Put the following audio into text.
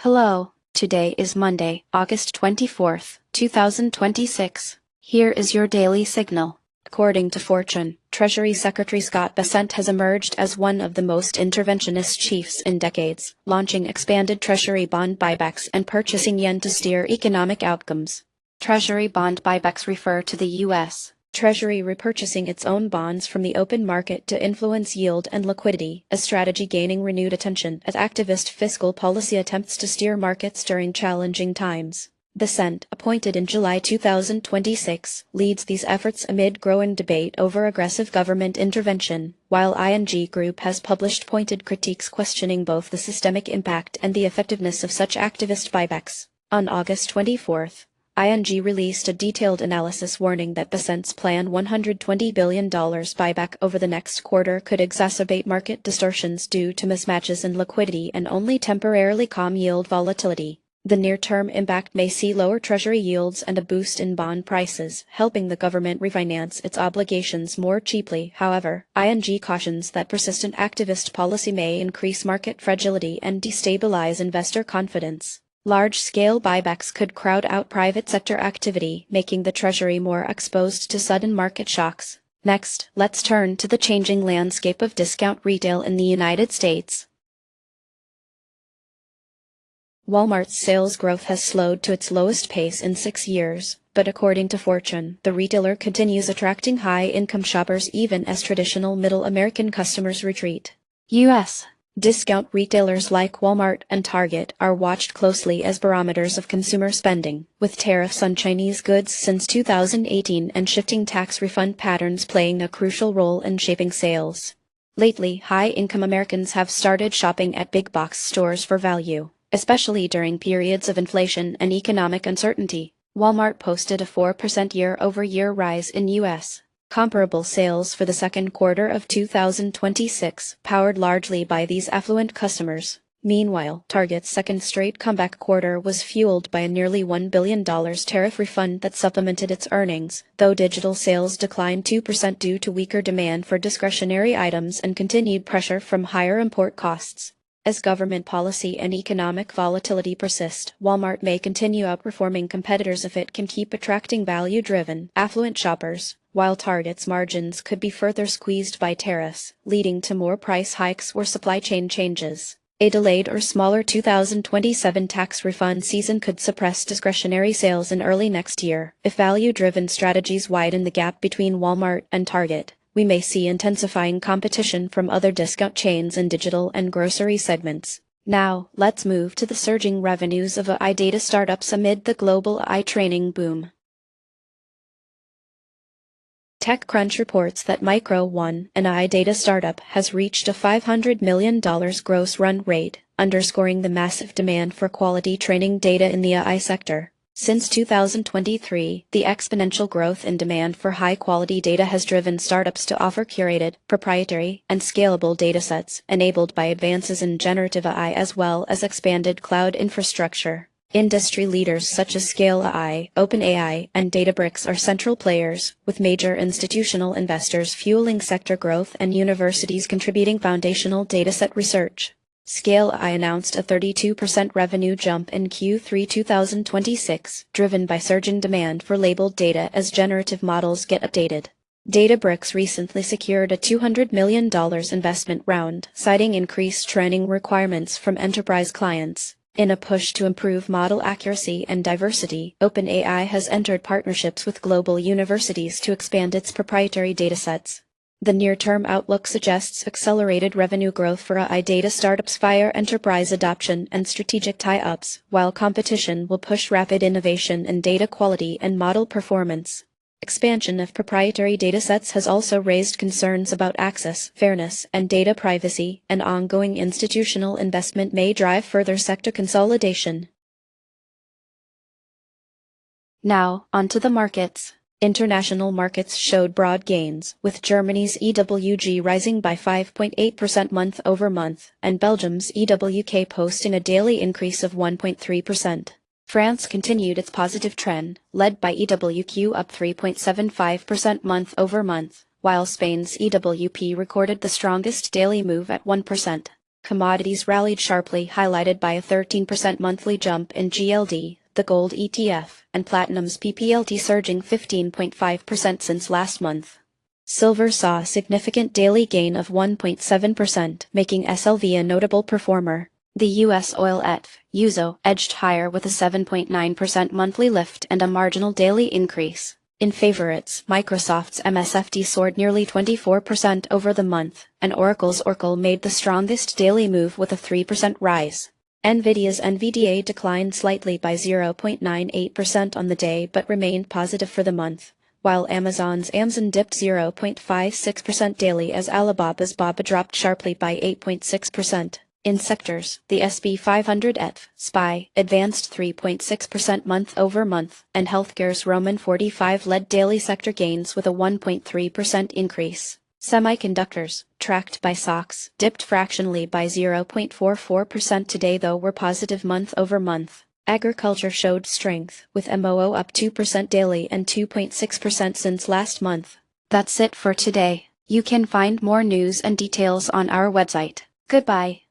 Hello, today is Monday, August 24th, 2026. Here is your daily signal. According to Fortune, Treasury Secretary Scott Bessent has emerged as one of the most interventionist chiefs in decades, launching expanded Treasury bond buybacks and purchasing yen to steer economic outcomes. Treasury bond buybacks refer to the U.S. Treasury repurchasing its own bonds from the open market to influence yield and liquidity, a strategy gaining renewed attention as activist fiscal policy attempts to steer markets during challenging times. Bessent, appointed in July 2026, leads these efforts amid growing debate over aggressive government intervention, while ING Group has published pointed critiques questioning both the systemic impact and the effectiveness of such activist buybacks. On August 24th, ING released a detailed analysis warning that Bessent's planned $120 billion buyback over the next quarter could exacerbate market distortions due to mismatches in liquidity and only temporarily calm yield volatility. The near-term impact may see lower Treasury yields and a boost in bond prices, helping the government refinance its obligations more cheaply. However, ING cautions that persistent activist policy may increase market fragility and destabilize investor confidence. Large-scale buybacks could crowd out private sector activity, making the Treasury more exposed to sudden market shocks. Next, let's turn to the changing landscape of discount retail in the United States. Walmart's sales growth has slowed to its lowest pace in 6 years, but according to Fortune, the retailer continues attracting high-income shoppers even as traditional middle American customers retreat. U.S. discount retailers like Walmart and Target are watched closely as barometers of consumer spending, with tariffs on Chinese goods since 2018 and shifting tax refund patterns playing a crucial role in shaping sales. Lately, high-income Americans have started shopping at big-box stores for value, especially during periods of inflation and economic uncertainty. Walmart posted a 4% year-over-year rise in U.S. comparable sales for the second quarter of 2026, powered largely by these affluent customers. Meanwhile, Target's second straight comeback quarter was fueled by a nearly $1 billion tariff refund that supplemented its earnings, though digital sales declined 2% due to weaker demand for discretionary items and continued pressure from higher import costs. As government policy and economic volatility persist, Walmart may continue outperforming competitors if it can keep attracting value-driven, affluent shoppers, while Target's margins could be further squeezed by tariffs, leading to more price hikes or supply chain changes. A delayed or smaller 2027 tax refund season could suppress discretionary sales in early next year. If value-driven strategies widen the gap between Walmart and Target, we may see intensifying competition from other discount chains in digital and grocery segments. Now, let's move to the surging revenues of AI data startups amid the global AI training boom. TechCrunch reports that Micro-1, an AI data startup, has reached a $500 million gross run rate, underscoring the massive demand for quality training data in the AI sector. Since 2023, the exponential growth in demand for high-quality data has driven startups to offer curated, proprietary, and scalable datasets, enabled by advances in generative AI as well as expanded cloud infrastructure. Industry leaders such as Scale AI, OpenAI, and Databricks are central players, with major institutional investors fueling sector growth and universities contributing foundational dataset research. Scale AI announced a 32% revenue jump in Q3 2026, driven by surging demand for labeled data as generative models get updated. Databricks recently secured a $200 million investment round, citing increased training requirements from enterprise clients. In a push to improve model accuracy and diversity, OpenAI has entered partnerships with global universities to expand its proprietary datasets. The near-term outlook suggests accelerated revenue growth for AI data startups via enterprise adoption and strategic tie-ups, while competition will push rapid innovation in data quality and model performance. Expansion of proprietary datasets has also raised concerns about access, fairness, and data privacy, and ongoing institutional investment may drive further sector consolidation. Now, onto the markets. International markets showed broad gains, with Germany's EWG rising by 5.8% month-over-month, and Belgium's EWK posting a daily increase of 1.3%. France continued its positive trend, led by EWQ up 3.75% month-over-month, while Spain's EWP recorded the strongest daily move at 1%. Commodities rallied sharply, highlighted by a 13% monthly jump in GLD, the gold ETF, and platinum's PPLT surging 15.5% since last month. Silver saw a significant daily gain of 1.7%, making SLV a notable performer. The U.S. oil ETF, USO, edged higher with a 7.9% monthly lift and a marginal daily increase. In favorites, Microsoft's MSFD soared nearly 24% over the month, and Oracle's Oracle made the strongest daily move with a 3% rise. Nvidia's NVDA declined slightly by 0.98% on the day but remained positive for the month, while Amazon's AMZN dipped 0.56% daily as Alibaba's BABA dropped sharply by 8.6%. In sectors, the SP 500 ETF, SPY, advanced 3.6% month-over-month, and healthcare's Roman 45 led daily sector gains with a 1.3% increase. Semiconductors, tracked by SOX, dipped fractionally by 0.44% today though were positive month-over-month. Agriculture showed strength, with MOO up 2% daily and 2.6% since last month. That's it for today. You can find more news and details on our website. Goodbye.